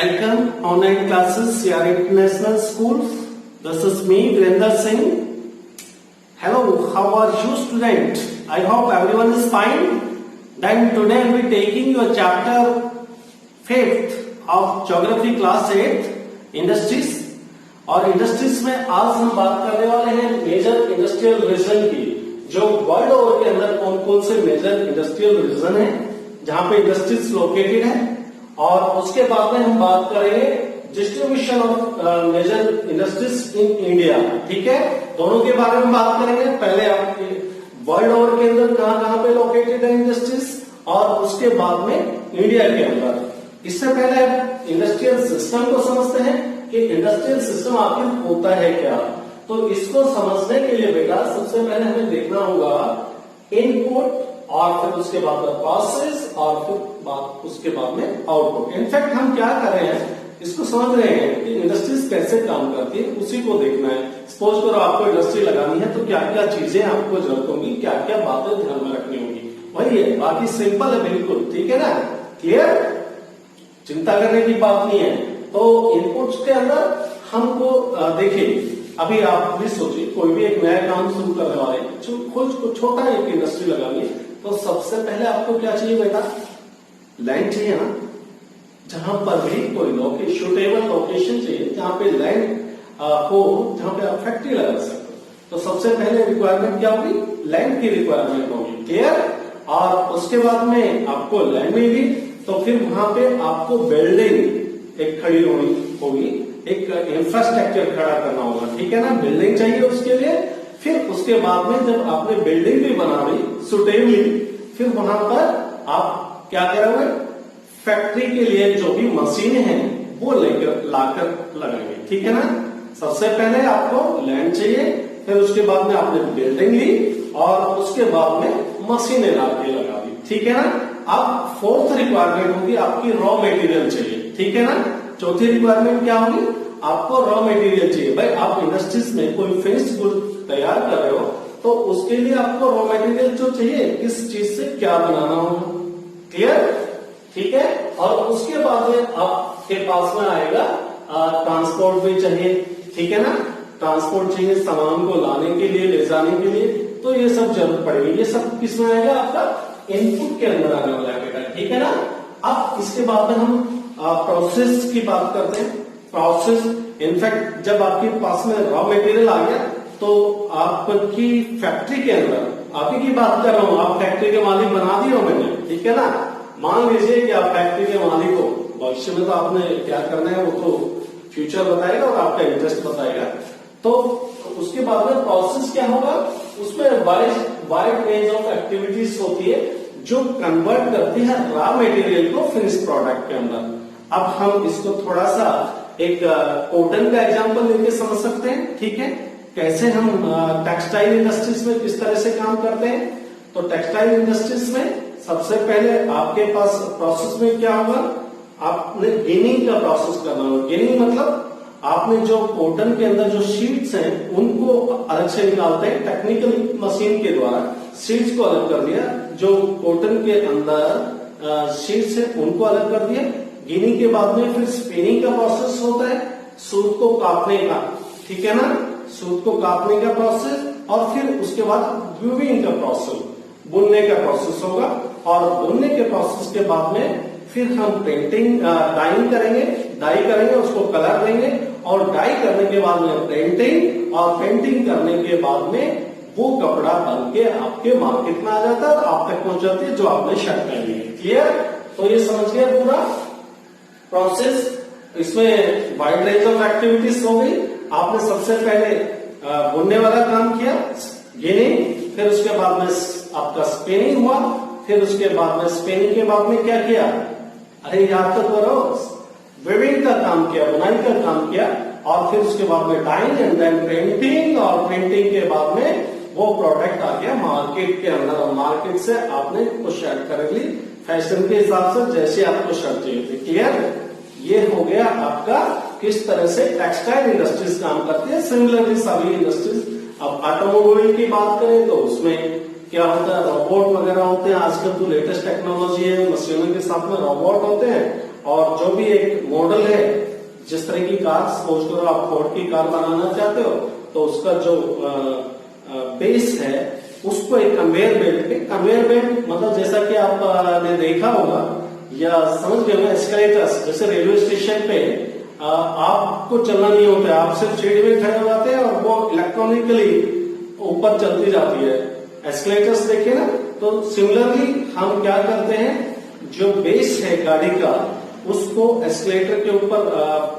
Welcome online classes, CR International Schools. This is me, Virender Singh. Hello, how are you student? I hope everyone is fine. Then today I will be taking your chapter 5th of Geography class 8, Industries. और industries में आज हम बात करने वाले हैं major industrial reason की, जो वर्ल्ड ओवर के अंदर कौन कौन से मेजर इंडस्ट्रियल रीजन है जहां पे इंडस्ट्रीज लोकेटेड है, और उसके बाद में हम बात करेंगे distribution of major industries in India. ठीक है, दोनों के बारे में बात करेंगे. पहले आपके वर्ल्ड ओवर के अंदर कहां कहां पे लोकेटेड है इंडस्ट्रीज, और उसके बाद में इंडिया के अंदर. इससे पहले इंडस्ट्रियल सिस्टम को समझते हैं कि इंडस्ट्रियल सिस्टम आखिर होता है क्या. तो इसको समझने के लिए बेटा सबसे पहले हमें देखना होगा इनपुट, और फिर उसके बाद में प्रोसेस, और फिर उसके बाद में आउटपुट. इनफैक्ट हम क्या कर रहे हैं, इसको समझ रहे हैं कि इंडस्ट्रीज कैसे काम करती है, उसी को देखना है. सपोज करो आपको इंडस्ट्री लगानी है तो क्या क्या चीजें आपको जरूरत होगी, क्या क्या बातें ध्यान में रखनी होगी, वही है. बाकी सिंपल है बिल्कुल. ठीक है ना, क्लियर, चिंता करने की बात नहीं है. तो इनपुट्स के अंदर हमको देखिए, अभी आप भी सोचिए कोई भी एक नया काम शुरू करने वाले खुद छोटा एक इंडस्ट्री लगानी है तो सबसे पहले आपको क्या चाहिए बेटा, लैंड चाहिए ना. जहां पर भी कोई सुटेबल लोकेशन चाहिए जहां पे लैंड हो, जहां पे आप फैक्ट्री लगा सकते हो. तो सबसे पहले रिक्वायरमेंट क्या होगी, लैंड की रिक्वायरमेंट होगी. क्लियर. और उसके बाद में आपको लैंड मिली तो फिर वहां पे आपको बिल्डिंग एक खड़ी होगी, एक इंफ्रास्ट्रक्चर खड़ा करना होगा. ठीक है ना, बिल्डिंग चाहिए उसके लिए. फिर उसके बाद में जब आपने बिल्डिंग भी बना ली सुटेबली, फिर वहां पर आप क्या करोगे, फैक्ट्री के लिए जो भी मशीन है वो लेकर लाकर लगाएंगे. ठीक है ना. सबसे पहले आपको लैंड चाहिए, फिर उसके बाद में आपने बिल्डिंग ली, और उसके बाद में मशीनें लाके लगा दी. ठीक है ना. अब फोर्थ रिक्वायरमेंट होगी आपकी रॉ मटेरियल चाहिए. ठीक है ना. चौथी रिक्वायरमेंट क्या होगी, आपको रॉ मटेरियल चाहिए. भाई आप इंडस्ट्रीज में कोई फिनिश्ड गुड तैयार कर रहे हो तो उसके लिए आपको रॉ मटेरियल जो चाहिए, किस चीज से क्या बनाना होगा. क्लियर. ठीक है. और उसके बाद में आपके पास में आएगा ट्रांसपोर्ट भी चाहिए. ठीक है ना, ट्रांसपोर्ट चाहिए सामान को लाने के लिए, ले जाने के लिए. तो ये सब जरूरत पड़ेगी. ये सब किसमें आएगा, आपका इनपुट के अंदर आने वाला है बेटा. ठीक है ना. अब इसके बाद में हम प्रोसेस की बात करते हैं. प्रोसेस, इनफैक्ट जब आपके पास में रॉ मटेरियल आ गया तो आपकी फैक्ट्री के अंदर, आप ही की बात कर रहा हूं, आप फैक्ट्री के मालिक बना दिए हो मैंने. ठीक है ना. मान लीजिए कि आप फैक्ट्री के मालिक हो. भविष्य में तो आपने क्या करना है वो तो फ्यूचर बताएगा और आपका इंटरेस्ट बताएगा. तो उसके बाद में प्रोसेस क्या होगा, उसमें वाइड रेंज ऑफ एक्टिविटीज होती है जो कन्वर्ट करती है रॉ मटेरियल को फिनिश प्रोडक्ट के अंदर. अब हम इसको थोड़ा सा एक कॉटन का एग्जांपल लेके समझ सकते हैं. ठीक है, कैसे हम टेक्सटाइल इंडस्ट्रीज में किस तरह से काम करते हैं. तो टेक्सटाइल इंडस्ट्रीज में सबसे पहले आपके पास प्रोसेस में क्या होगा, आपने गिनिंग का प्रोसेस करना होगा. गिनिंग मतलब आपने जो कॉटन के अंदर जो शीट्स हैं उनको अलग से निकालते हैं टेक्निकल मशीन के द्वारा. शीट्स को अलग कर दिया, जो कॉटन के अंदर शीट्स है उनको अलग कर दिया. गिनिंग के बाद में फिर स्पिनिंग का प्रोसेस होता है, सूत को काटने का. ठीक है ना, सूत को काटने का प्रोसेस, और फिर उसके बाद वीविंग का प्रोसेस, बुनने का प्रोसेस होगा. और बुनने के प्रोसेस के बाद में फिर हम पेंटिंग डाइंग करेंगे, उसको कलर देंगे, और डाई करने के बाद में पेंटिंग, और पेंटिंग करने के बाद में वो कपड़ा बन के आपके मार्केट में आ जाता है और आप तक पहुंच जाती है जो आपने शर्ट पहनी है. क्लियर. तो ये समझ गया पूरा प्रोसेस. इसमें वाइड रेंज ऑफ एक्टिविटीज हो गई. आपने सबसे पहले बुनने वाला काम किया, गिनिंग, फिर उसके बाद में आपका स्पिनिंग हुआ, फिर उसके बाद में स्पिनिंग के बाद में क्या किया, अरे याद तो करो, वीविंग का काम किया, बुनाई का काम किया, और फिर उसके बाद में डाइंग एंड देन पेंटिंग, और पेंटिंग के बाद में वो प्रोडक्ट आ गया मार्केट के अंदर, और मार्केट से आपने वो शर्ट खरीद ली फैशन के हिसाब से जैसे आपको शर्ट चाहिए थी. क्लियर. ये हो गया आपका किस तरह से टेक्सटाइल इंडस्ट्रीज काम करती है. सिमिलरली सभी इंडस्ट्रीज, अब ऑटोमोबाइल की बात करें तो उसमें क्या होता है, रोबोट वगैरह होते हैं. आजकल तो लेटेस्ट टेक्नोलॉजी है, मशीनों के साथ में रोबोट होते हैं, और जो भी एक मॉडल है, जिस तरह की कार, सपोज करो आप फोर्ड की कार बनाना चाहते हो, तो उसका जो बेस है उसको एक कन्वेयर बेल्ट पे, कन्वेयर बेल्ट मतलब जैसा कि आपने देखा होगा या समझ गए, एस्केलेटर्स, जैसे रेलवे स्टेशन पे आपको चलना नहीं होता है, आप सिर्फ सीढ़ी में खड़े हो जाते हैं और वो इलेक्ट्रॉनिकली ऊपर चलती जाती है। एस्केलेटर्स देखिए ना, तो सिमिलरली हम क्या करते हैं, जो बेस है गाड़ी का उसको एस्केलेटर के ऊपर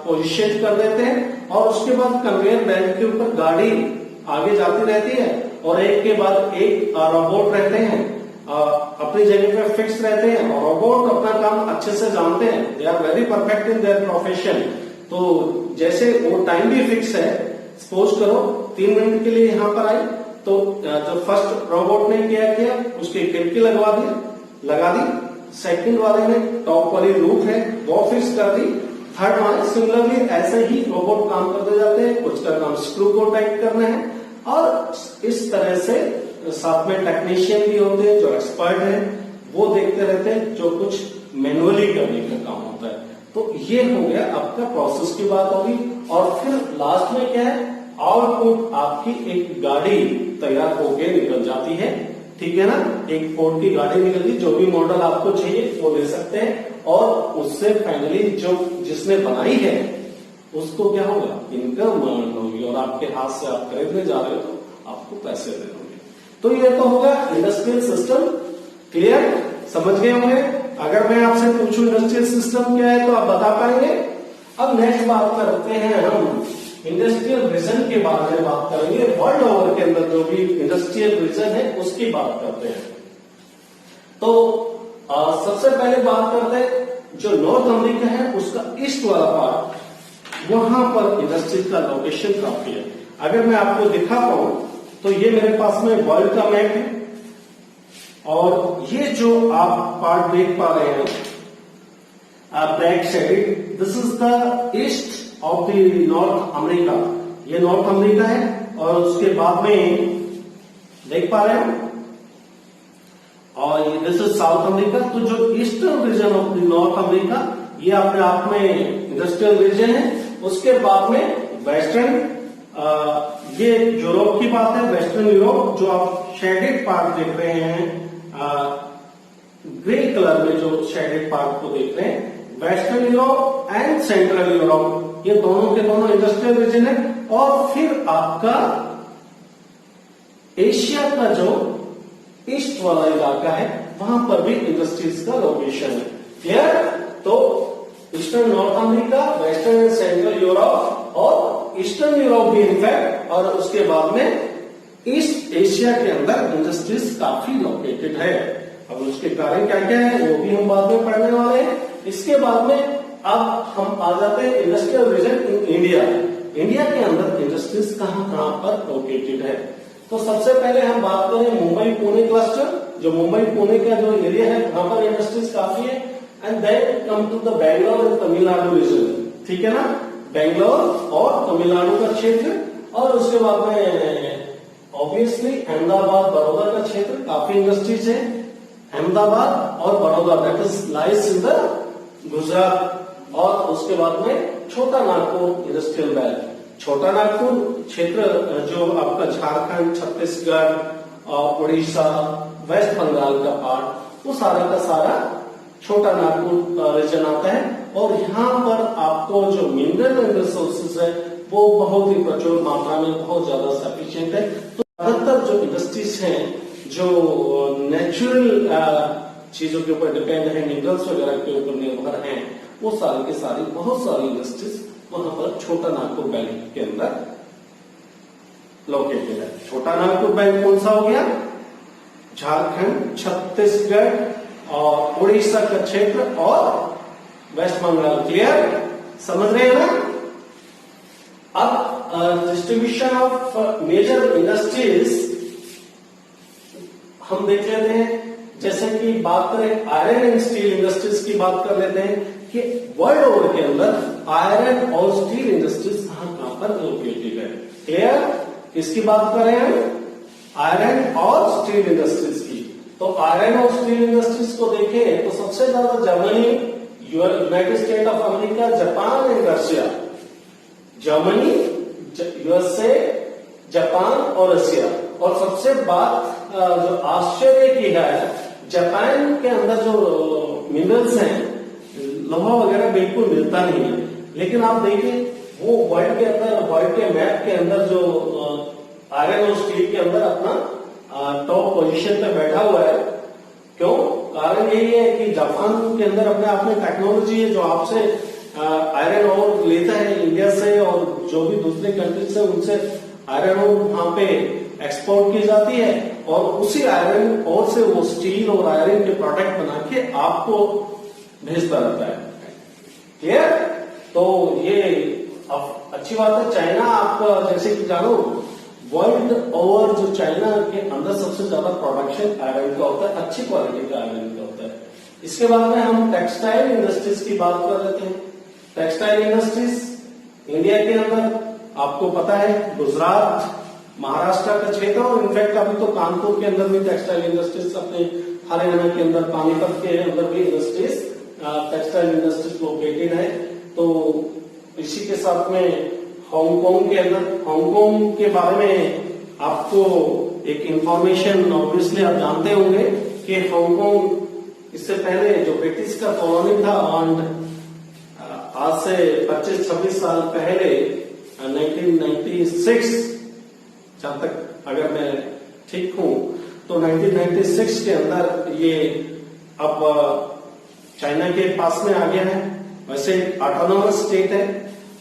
पोजीशन कर देते हैं और उसके बाद कन्वेयर बेल्ट के ऊपर गाड़ी आगे जाती रहती है और एक के बाद एक रोबोट रहते हैं, अपनी जगह पे फिक्स रहते हैं और रोबोट अपना काम अच्छे से जानते हैं, they are very perfect in their profession. तो जैसे वो टाइम भी फिक्स है, सपोज करो 3 मिनट के लिए यहाँ पर आई, तो जो फर्स्ट रोबोट ने किया उसकी खिड़की लगा दी, सेकंड वाले ने टॉप वाली रूफ है वो फिक्स कर दी, थर्ड वाले सिमिलरली ऐसे ही रोबोट काम करते जाते हैं, कुछ का काम स्क्रू को टाइट करना है और इस तरह से साथ में टेक्नीशियन भी होते हैं जो एक्सपर्ट हैं, वो देखते रहते हैं जो कुछ मैनुअली करने का काम होता है। तो ये हो गया आपका प्रोसेस की बात होगी। और फिर लास्ट में क्या है, आउटपुट आपकी एक गाड़ी तैयार होके निकल जाती है, ठीक है ना। एक फोर्ड की गाड़ी निकल गई, जो भी मॉडल आपको चाहिए वो ले सकते हैं और उससे फाइनली जो जिसने बनाई है उसको क्या होगा, इनकम अर्न होगी और आपके हाथ से आप खरीदने जा रहे हो तो आपको पैसे दे दोगे। तो ये तो होगा इंडस्ट्रियल सिस्टम। क्लियर, समझ गए होंगे। अगर मैं आपसे पूछूं इंडस्ट्रियल सिस्टम क्या है तो आप बता पाएंगे। अब नेक्स्ट बात करते हैं हम इंडस्ट्रियल रीजन के बारे में बात करेंगे। वर्ल्ड ओवर के अंदर जो भी इंडस्ट्रियल रीजन है उसकी बात करते हैं। तो सबसे पहले बात करते हैं जो नॉर्थ अमेरिका है उसका ईस्ट वाला पार्ट, वहां पर इंडस्ट्री का लोकेशन काफी है। अगर मैं आपको दिखा पाऊं तो ये मेरे पास में वर्ल्ड का मैप है और ये जो आप पार्ट देख पा रहे हैं black shaded, this is the east of the north America. ये नॉर्थ अमेरिका है और उसके बाद में देख पा रहे हैं और ये दिस इज साउथ अमेरिका। तो जो eastern region of the north America ये अपने आप में इंडस्ट्रियल रीजन है। उसके बाद में वेस्टर्न, ये यूरोप की बात है, वेस्टर्न यूरोप जो आप शेडेड पार्ट देख रहे हैं ग्रे कलर में जो शेडेड पार्ट को देख रहे हैं, western Europe and central Europe, ये दोनों के दोनों इंडस्ट्रियल रीजन है। और फिर आपका एशिया का जो ईस्ट वाला इलाका है वहां पर भी इंडस्ट्रीज का लोकेशन है। क्लियर, तो eastern north America, western and central Europe और ईस्टर्न यूरोप भी इनफैक्ट, और उसके बाद में ईस्ट एशिया के अंदर इंडस्ट्रीज काफी लोकेटेड है। अब उसके कारण क्या क्या है वो भी हम बाद में पढ़ने वाले हैं। इसके बाद में अब हम आ जाते हैं industrial region in India. India के अंदर इंडस्ट्रीज कहां कहां पर लोकेटेड है। तो सबसे पहले हम बात करें मुंबई पुणे क्लस्टर, जो मुंबई पुणे का जो एरिया है वहां पर इंडस्ट्रीज काफी है। And then come to the Bangalore and Tamil Nadu region, ठीक है ना, बैंगलोर और तमिलनाडु का क्षेत्र। और उसके बाद में ऑब्वियसली अहमदाबाद बड़ौदा का क्षेत्र, काफी इंडस्ट्रीज है अहमदाबाद और Baroda, that is lies in the Gujarat. और उसके बाद में छोटा नागपुर इंडस्ट्रियल बेल्ट, छोटा नागपुर क्षेत्र जो आपका झारखंड, छत्तीसगढ़ और उड़ीसा, वेस्ट बंगाल का पार्ट, वो सारा का सारा छोटा नागपुर रीजन आता है। और यहाँ पर आपको जो मिनरल एंड रिसोर्सेज है वो बहुत ही प्रचुर मात्रा में, बहुत ज्यादा सफिशिएंट है। तो ज्यादातर जो इंडस्ट्रीज हैं जो नेचुरल चीजों के ऊपर डिपेंड है, मिनरल्स वगैरह के ऊपर निर्भर हैं, वो सारी के सारी बहुत सारी इंडस्ट्रीज वहां पर छोटा नागपुर बेल्ट के अंदर लोकेटेड है। छोटा नागपुर बेल्ट कौन सा हो गया, झारखंड, छत्तीसगढ़ और उड़ीसा का क्षेत्र और वेस्ट बंगाल। क्लियर, समझ रहे हैं ना। अब डिस्ट्रीब्यूशन ऑफ मेजर इंडस्ट्रीज हम देख लेते हैं। जैसे कि बात करें आयरन एंड स्टील इंडस्ट्रीज की बात कर लेते हैं कि वर्ल्ड ओवर के अंदर आयरन और स्टील इंडस्ट्रीज कहां पर लोकेटेड है। क्लियर, इसकी बात कर रहे हैं आयरन और स्टील इंडस्ट्रीज की। तो आयरन और स्टील इंडस्ट्रीज को देखें तो सबसे ज्यादा Germany, United State of America, Japan and Russia. Germany, USA, Japan और रशिया। और सबसे बात जो आश्चर्य की है, जापान के अंदर जो मिनरल्स हैं, लोहा वगैरह बिल्कुल मिलता नहीं है। लेकिन आप देखिए वो वर्ल्ड के अंदर, वर्ल्ड के मैप के अंदर जो आयरन और स्टील के अंदर अपना टॉप पोजीशन पे बैठा हुआ है। क्यों? कारण यही है कि जापान के अंदर अपने आप में टेक्नोलॉजी है जो आपसे आयरन और लेता है इंडिया से, और जो भी दूसरे कंट्रीज से उनसे आयरन और वहां पे एक्सपोर्ट की जाती है, और उसी आयरन और से वो स्टील और आयरन के प्रोडक्ट बना के आपको भेजता रहता है। क्लियर? तो ये अच्छी बात है। चाइना, आप जैसे कि जानो, वर्ल्ड ओवर जो चाइना के अंदर सबसे ज्यादा प्रोडक्शन आयरन का होता है, अच्छी क्वालिटी का आयरन का होता है। इसके बाद में हम टेक्सटाइल इंडस्ट्रीज की बात कर लेते हैं। टेक्सटाइल इंडस्ट्रीज इंडिया के अंदर आपको पता है, गुजरात, महाराष्ट्र का क्षेत्र, और इनफैक्ट अभी तो कानपुर के अंदर भी टेक्सटाइल इंडस्ट्रीज, अपने हरियाणा के अंदर पानीपत के अंदर भी इंडस्ट्रीज, टेक्सटाइल इंडस्ट्रीज लोकेटेड है। तो इसी के साथ में हांगकांग के अंदर, हांगकांग के बारे में आपको एक इंफॉर्मेशन ऑब्वियसली आप जानते होंगे कि हांगकांग इससे पहले जो ब्रिटिश का कॉलोनी था, आज से 25-26 साल पहले 1996, जहां तक अगर मैं ठीक हूं तो 1996 के अंदर ये अब चाइना के पास में आ गया है। वैसे ऑटोनोमस स्टेट है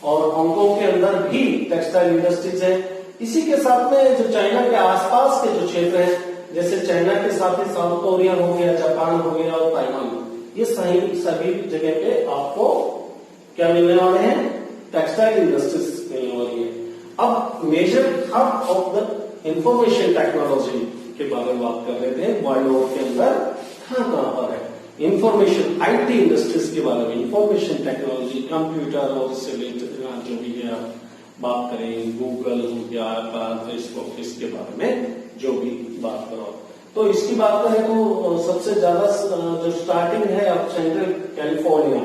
और हांगकांग के अंदर भी टेक्सटाइल इंडस्ट्रीज है। इसी के साथ में जो चाइना के आसपास के जो क्षेत्र हैं, जैसे चाइना के साथ ही साउथ कोरिया हो गया, जापान हो गया और ताइवान, ये सभी जगह पे आपको क्या मिलने वाले हैं? टेक्सटाइल इंडस्ट्रीज मिलने वाली है। अब major hub of the information technology के बारे में बात कर लेते हैं। वर्ल्ड ओवर के अंदर कहां पर है इंफॉर्मेशन, आईटी इंडस्ट्रीज के बारे में, इंफॉर्मेशन टेक्नोलॉजी, कंप्यूटर और इससे रिलेटेड जो भी है आप बात करें, गूगल हो गया, फेसबुक, इसके बारे में जो भी बात करो। तो इसकी बात करें तो सबसे ज्यादा जो स्टार्टिंग है अब central California.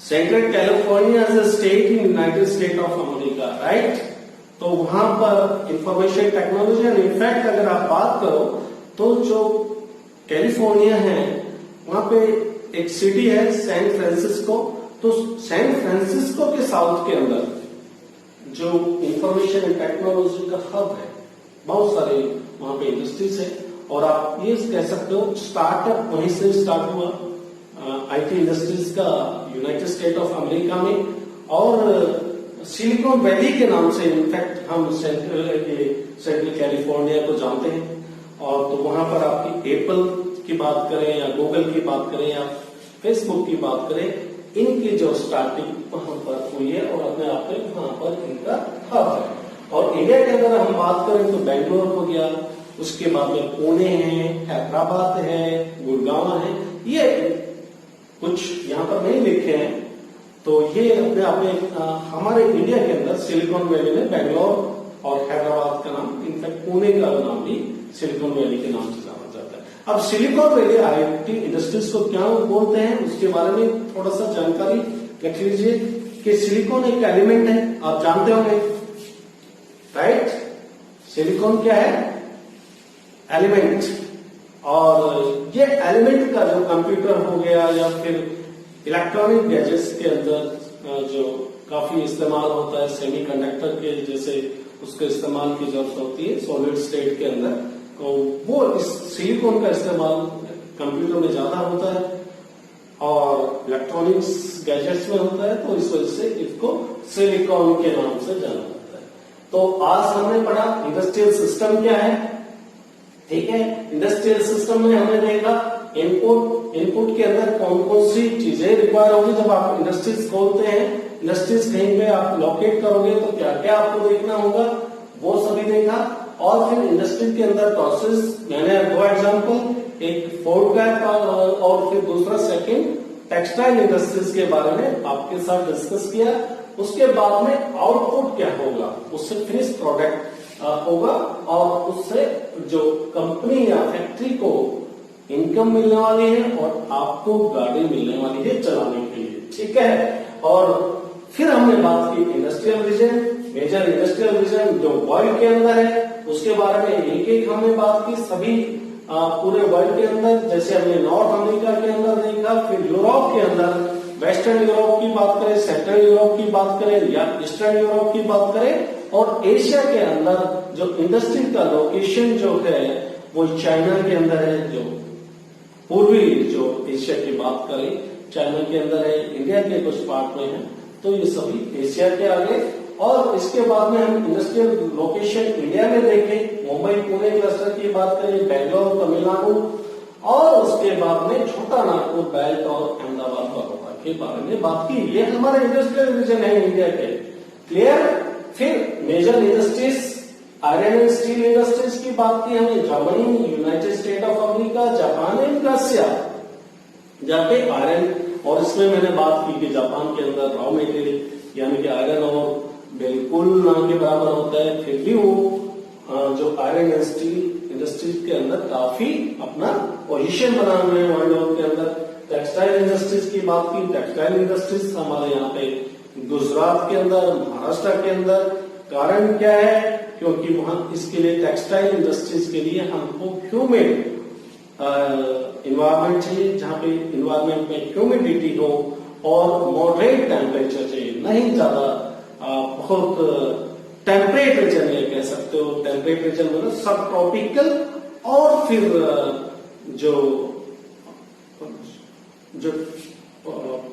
Central California is a state in United State of America, right? तो वहां पर इंफॉर्मेशन टेक्नोलॉजी, इनफैक्ट अगर आप बात करो तो जो कैलिफोर्निया है वहां पे एक सिटी है सैन फ्रांसिस्को। तो सैन फ्रांसिस्को के साउथ के अंदर जो इंफॉर्मेशन एंड टेक्नोलॉजी का हब है, बहुत सारे वहां पे इंडस्ट्रीज है, और आप ये कह सकते हो स्टार्टअप वहीं से स्टार्ट हुआ आईटी इंडस्ट्रीज का यूनाइटेड स्टेट ऑफ अमेरिका में। और सिलिकॉन वैली के नाम से इनफैक्ट हम सेंट्रल कैलिफोर्निया को जानते हैं। और तो वहां पर आपकी एप्पल की बात करें या गूगल की बात करें या फेसबुक की बात करें, इनकी जो स्टार्टिंग वहां पर हुई है और अपने आप में वहां पर इनका हब है। और इंडिया के अंदर हम बात करें तो बेंगलोर हो गया, उसके बाद में पुणे है, हैदराबाद है, गुड़गांव है, ये कुछ यहाँ पर नहीं लिखे हैं। तो ये अपने आप में हमारे इंडिया के अंदर सिलिकॉन वैली में बेंगलोर और हैदराबाद का नाम, इनफैक्ट पुणे का नाम भी सिलिकॉन वैली के नाम से जाना जाता है। अब सिलिकॉन वैली आईटी इंडस्ट्रीज को क्या बोलते हैं उसके बारे में थोड़ा सा जानकारी रख लीजिए कि सिलिकॉन एक एलिमेंट है, आप जानते होंगे, राइट? सिलिकॉन क्या है? एलिमेंट। और ये एलिमेंट का जो कंप्यूटर हो गया या फिर इलेक्ट्रॉनिक गैजेट्स के अंदर जो काफी इस्तेमाल होता है, सेमीकंडक्टर के जैसे उसके इस्तेमाल की जरूरत होती है सॉलिड स्टेट के अंदर, तो वो इस सिलिकॉन का इस्तेमाल कंप्यूटर में ज्यादा होता है और इलेक्ट्रॉनिक्स गैजेट्स में होता है, तो इस वजह से इसको सिलिकॉन के नाम से जाना जाता है। तो आज हमने पढ़ा इंडस्ट्रियल सिस्टम क्या है, ठीक है? इंडस्ट्रियल सिस्टम में हमने देखा इनपुट के अंदर कौन कौन सी चीजें रिक्वायर होगी जब आप इंडस्ट्रीज खोलते हैं, इंडस्ट्रीज कहीं पे आप लोकेट करोगे तो क्या क्या आपको देखना होगा, वो सभी देखा। और फिर इंडस्ट्री के अंदर प्रोसेस, मैंने 2 एग्जांपल, एक फोर्ड का और फिर दूसरा सेकंड टेक्सटाइल इंडस्ट्रीज के बारे में आपके साथ डिस्कस किया। उसके बाद में आउटपुट क्या होगा, उससे फिनिश प्रोडक्ट होगा और उससे जो कंपनी या फैक्ट्री को इनकम मिलने वाली है और आपको गाड़ी मिलने वाली है चलाने के लिए, ठीक है। और फिर हमने बात की industrial region, major industrial region जो वर्ल्ड के अंदर है, उसके बारे में एक एक हमने बात की सभी पूरे वर्ल्ड के अंदर। जैसे हमने नॉर्थ अमेरिका के अंदर देखा, फिर यूरोप के अंदर, वेस्टर्न यूरोप की बात करें, सेंट्रल यूरोप की बात करें या ईस्टर्न यूरोप की बात करें, और एशिया के अंदर जो इंडस्ट्री का लोकेशन जो है वो चाइना के अंदर है। जो पूर्वी जो एशिया की बात करें चाइना के अंदर है, इंडिया के कुछ पार्ट में है, तो ये सभी एशिया के आगे। और इसके बाद में हम इंडस्ट्रियल लोकेशन इंडिया में देखें, मुंबई पुणे क्लस्टर की बात करें, बेंगलोर तमिलनाडु, और उसके बाद में छोटा नागपुर बेल्ट और अहमदाबाद बड़ौदा के बारे में बात की। ये हमारा इंडस्ट्रियल रीजन है इंडिया के, क्लियर। फिर major industries, iron and steel industries की बात की हमने, Germany, United State of America, Japan and Russia, जहाँ पे आयरन, और इसमें मैंने बात की कि जापान के अंदर रॉ मेटेरियल यानी कि आयरन और बिल्कुल ना के बराबर होता है, फिर भी वो जो आयरन एंड स्टील इंडस्ट्रीज के अंदर काफी अपना पोजीशन बना हुए हैं वर्ल्ड के अंदर। टेक्सटाइल इंडस्ट्रीज की बात की, टेक्सटाइल इंडस्ट्रीज हमारे यहाँ पे गुजरात के अंदर, महाराष्ट्र के अंदर। कारण क्या है? क्योंकि वहां इसके लिए टेक्सटाइल इंडस्ट्रीज के लिए हमको ह्यूमिड इन्वायरमेंट चाहिए, जहाँ पे इन्वायरमेंट में ह्यूमिडिटी हो और मॉडरेट टेम्परेचर चाहिए, नहीं ज्यादा बहुत टेम्परेट रीजन ये कह सकते हो। टेम्परेट रीजन मतलब सब ट्रॉपिकल, और फिर जो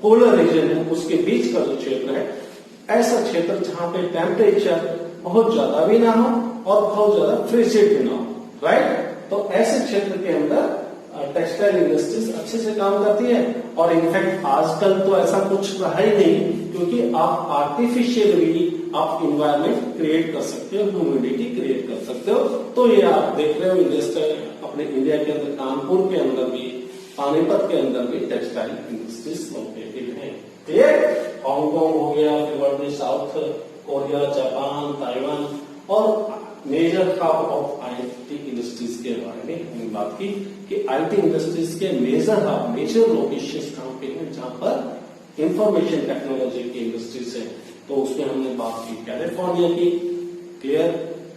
पोलर रीजन है उसके बीच का जो क्षेत्र है, ऐसा क्षेत्र जहां पे टेम्परेचर बहुत ज्यादा भी ना हो और बहुत ज्यादा फ्रिजिड भी ना हो, राइट। तो ऐसे क्षेत्र के अंदर टेक्सटाइल इंडस्ट्रीज अच्छे से काम करती है। और इनफैक्ट आजकल तो ऐसा कुछ रहा ही नहीं, क्योंकि आप आर्टिफिशियल भी आप इन्वायरमेंट क्रिएट कर सकते हो, ह्यूमिडिटी क्रिएट कर सकते हो। तो ये आप देख रहे हो इंडस्ट्री अपने इंडिया के अंदर, कानपुर के अंदर भी, पानीपत के अंदर भी टेक्सटाइल इंडस्ट्रीज लोकेटेड है, क्लियर। हांगकांग हो गया, फिर साउथ कोरिया, जापान, ताइवान, और major hub of IT industries के बारे में हमने बात की कि आईटी इंडस्ट्रीज के मेजर हब, मेजर लोकेशंस कहाँ पे हैं जहां पर इंफॉर्मेशन टेक्नोलॉजी की इंडस्ट्रीज है। तो उसमें हमने बात की कैलिफोर्निया की, क्लियर।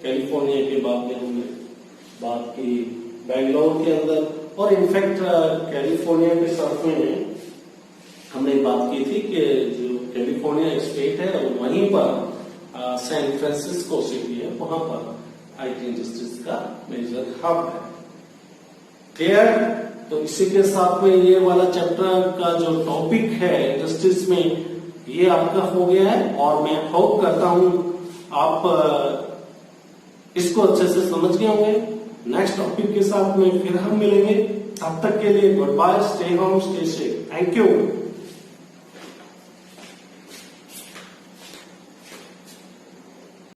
कैलिफोर्निया के बाद में हमने बात की बेंगलोर के अंदर, और इनफैक्ट कैलिफोर्निया के साथ में हमने बात की थी कि जो कैलिफोर्निया स्टेट है वहीं पर सैन फ्रांसिस्को सिटी है, वहां पर आईटी इंडस्ट्रीज का मेजर हब है, क्लियर। तो इसी के साथ में ये वाला चैप्टर का जो टॉपिक है इंडस्ट्रीज में, ये आपका हो गया है। और मैं होप करता हूं आप इसको अच्छे से समझ गए होंगे। नेक्स्ट टॉपिक के साथ में फिर हम मिलेंगे, तब तक के लिए goodbye, stay home, stay safe, thank you.